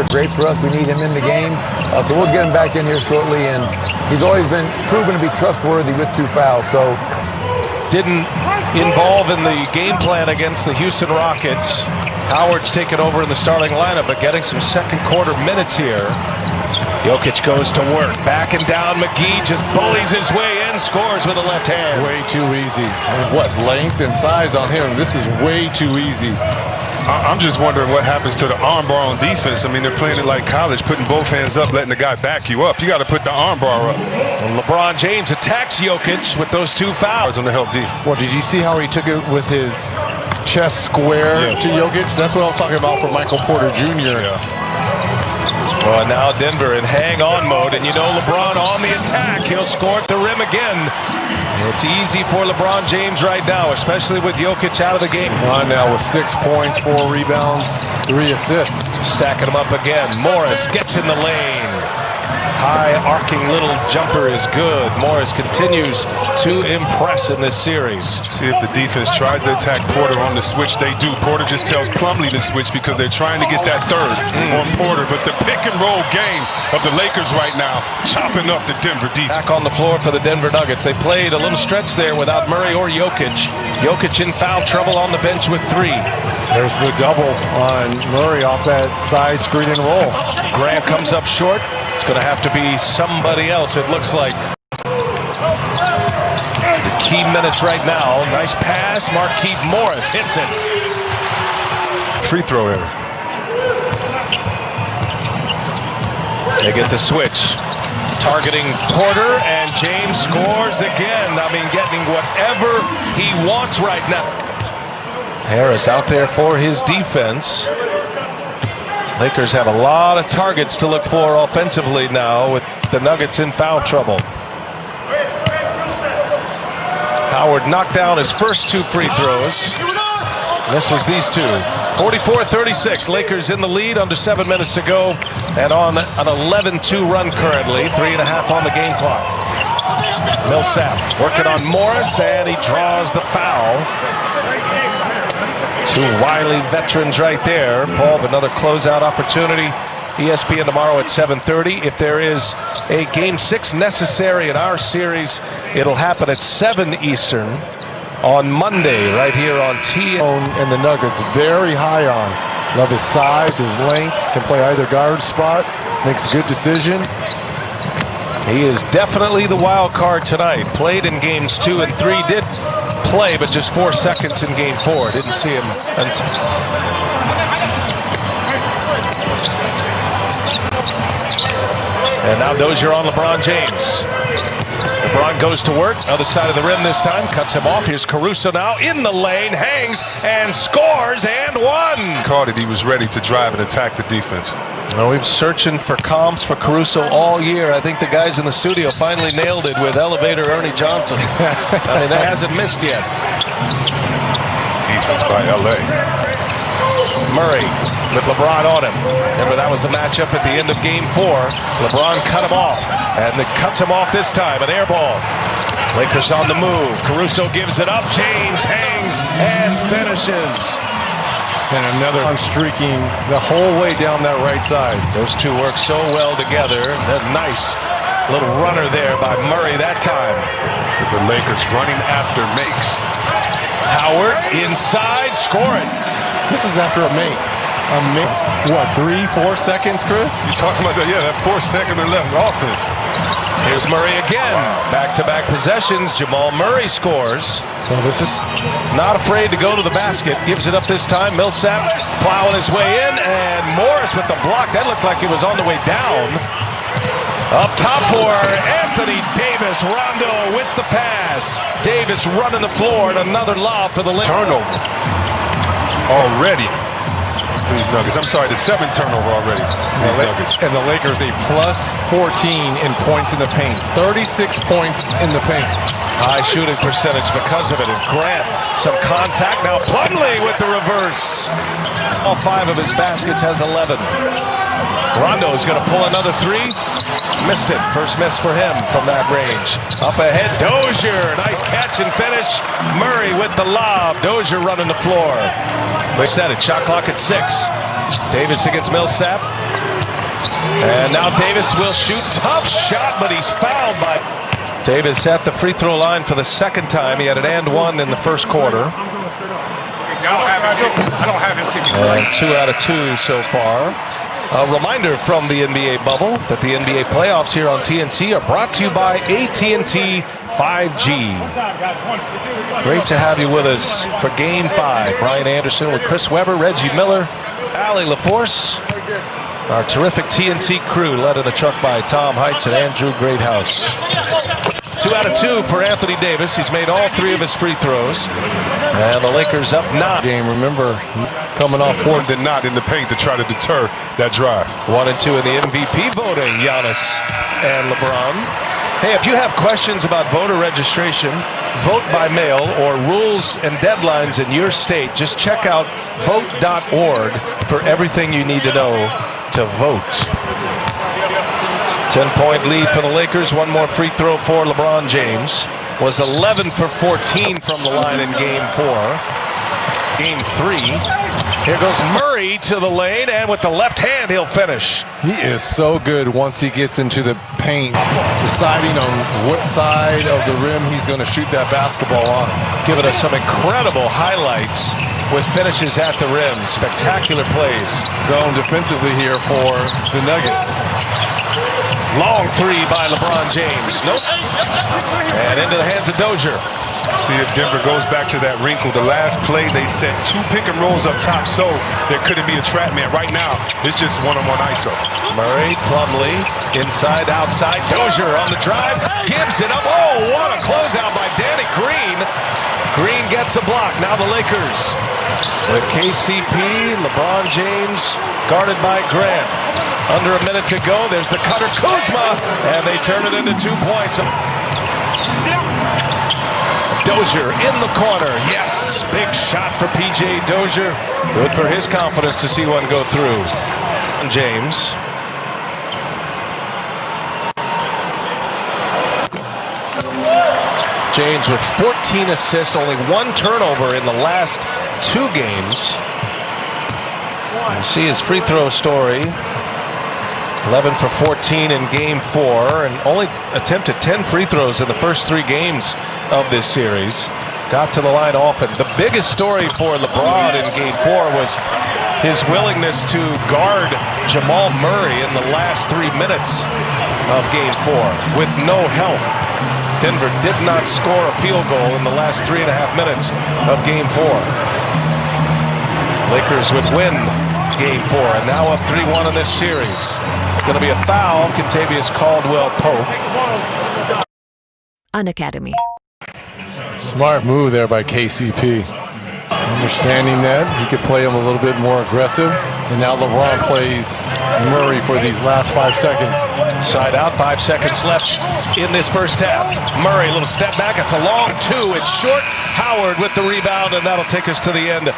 Great for us. We need him in the game. So we'll get him back in here shortly. And he's always been proven to be trustworthy with 2 fouls. So didn't involve in the game plan against the Houston Rockets. Howard's taken over in the starting lineup, but getting some second quarter minutes here. Jokic goes to work. Back and down. McGee just bullies his way in. Scores with a left hand. Way too easy. What length and size on him? This is way too easy. I'm just wondering what happens to the armbar on defense. I mean, they're playing it like college, putting both hands up, letting the guy back you up. You got to put the armbar up. And LeBron James attacks Jokic with those 2 fouls on the help D. Well, did you see how he took it with his chest square to Jokic? That's what I was talking about for Michael Porter Jr. Well, now Denver in hang-on mode, and you know LeBron on the attack. He'll score at the rim again. It's easy for LeBron James right now, especially with Jokic out of the game. LeBron now with 6 points, 4 rebounds, 3 assists. Stacking them up again. Morris gets in the lane. High arcing little jumper is good. Morris continues to impress in this series. See if the defense tries to attack Porter on the switch. They do. Porter just tells Plumlee to switch because they're trying to get that third on Porter. But the pick and roll game of the Lakers right now, chopping up the Denver defense. Back on the floor for the Denver Nuggets. They played a little stretch there without Murray or Jokic. Jokic in foul trouble on the bench with 3. There's the double on Murray off that side screen and roll. Grant comes up short. It's going to have to be somebody else, it looks like. The key minutes right now. Nice pass. Markieff Morris hits it. Free throw error. They get the switch. Targeting Porter, and James scores again. I mean, getting whatever he wants right now. Harris out there for his defense. Lakers have a lot of targets to look for offensively now with the Nuggets in foul trouble. Howard knocked down his first 2 free throws. Misses these 2. 44-36. Lakers in the lead, under 7 minutes to go, and on an 11-2 run currently. 3.5 on the game clock. Millsap working on Morris, and he draws the foul. 2 wily veterans right there. Paul, another closeout opportunity. ESPN tomorrow at 7:30. If there is a Game 6 necessary in our series, it'll happen at 7 Eastern on Monday right here on T. And the Nuggets very high on. Love his size, his length, can play either guard spot, makes a good decision. He is definitely the wild card tonight. Played in games 2 and 3, did play, but just 4 seconds in game 4. Didn't see him until. And now Dozier on LeBron James. LeBron goes to work, other side of the rim this time, cuts him off. Here's Caruso now in the lane, hangs and scores and 1. Caught it, he was ready to drive and attack the defense. Well, we've been searching for comps for Caruso all year. I think the guys in the studio finally nailed it with Elevator Ernie Johnson. I mean, that hasn't missed yet. Defense by LA. Murray with LeBron on him. Remember, that was the matchup at the end of game 4. LeBron cut him off, and it cuts him off this time. An air ball. Lakers on the move. Caruso gives it up. James hangs and finishes. And another on streaking the whole way down that right side. Those 2 work so well together. That nice little runner there by Murray that time. The Lakers running after makes. Howard inside, scoring. This is after a make. What, 3-4 seconds, Chris? You talking about that? Yeah, that 4 second or left offense. Here's Murray again. Back-to-back possessions. Jamal Murray scores. Well, this is not afraid to go to the basket. Gives it up this time. Millsap plowing his way in, and Morris with the block. That looked like he was on the way down. Up top for Anthony Davis. Rondo with the pass. Davis running the floor, and another lob for the Lakers. Turnover already. These Nuggets. I'm sorry, the 7th turnover already. These Nuggets. And the Lakers a plus 14 in points in the paint. 36 points in the paint. High shooting percentage because of it. And Grant, some contact. Now Plumlee with the reverse. All 5 of his baskets, has 11. Rondo is going to pull another 3. Missed it. First miss for him from that range. Up ahead, Dozier. Nice catch and finish. Murray with the lob. Dozier running the floor. They set it. Shot clock at 6. Davis against Millsap. And now Davis will shoot. Tough shot, but he's fouled by... Davis at the free throw line for the second time. He had an and one in the first quarter. I don't have him kicking. And 2 out of 2 so far. A reminder from the NBA bubble that the NBA playoffs here on TNT are brought to you by AT&T 5G. Great to have you with us for Game 5. Brian Anderson with Chris Webber, Reggie Miller, Allie LaForce. Our terrific TNT crew led in the truck by Tom Heights and Andrew Greathouse. 2 out of 2 for Anthony Davis. He's made all 3 of his free throws. And the Lakers up 9. Game, remember, he's coming off More than not in the paint to try to deter that drive. 1 and 2 in the MVP voting, Giannis and LeBron. Hey, if you have questions about voter registration, vote by mail, or rules and deadlines in your state, just check out vote.org for everything you need to know to vote. 10-point lead for the Lakers. 1 more free throw for LeBron James. Was 11 for 14 from the line in Game 4. Game 3. Here goes Murray to the lane, and with the left hand, he'll finish. He is so good once he gets into the paint, deciding on what side of the rim he's going to shoot that basketball on. Giving us some incredible highlights with finishes at the rim. Spectacular plays. Zone defensively here for the Nuggets. Long 3 by LeBron James. Nope. And into the hands of Dozier. See if Denver goes back to that wrinkle. The last play, they set 2 pick and rolls up top, so there couldn't be a trap man. Right now, it's just one-on-one ISO. Murray, Plumlee, inside, outside. Dozier on the drive, gives it up. Oh, what a closeout by Danny Green. Green gets a block. Now the Lakers with KCP, LeBron James, guarded by Grant. Under a minute to go. There's the cutter, Kuzma, and they turn it into 2 points. Dozier in the corner. Yes, big shot for P.J. Dozier. Good for his confidence to see one go through. James. James with 14 assists, only 1 turnover in the last 2 games. You see his free throw story. 11 for 14 in Game 4, and only attempted 10 free throws in the first 3 games of this series. Got to the line often. The biggest story for LeBron in Game 4 was his willingness to guard Jamal Murray in the last 3 minutes of Game 4 with no help. Denver did not score a field goal in the last 3.5 minutes of Game 4. Lakers would win Game 4, and now up 3-1 in this series. It's going to be a foul. Kentavious Caldwell-Pope. Unacademy. Smart move there by KCP. Understanding that he could play him a little bit more aggressive, and now LeBron plays Murray for these last 5 seconds. Side out, 5 seconds left in this first half. Murray, a little step back. It's a long 2. It's short. Howard with the rebound, and that'll take us to the end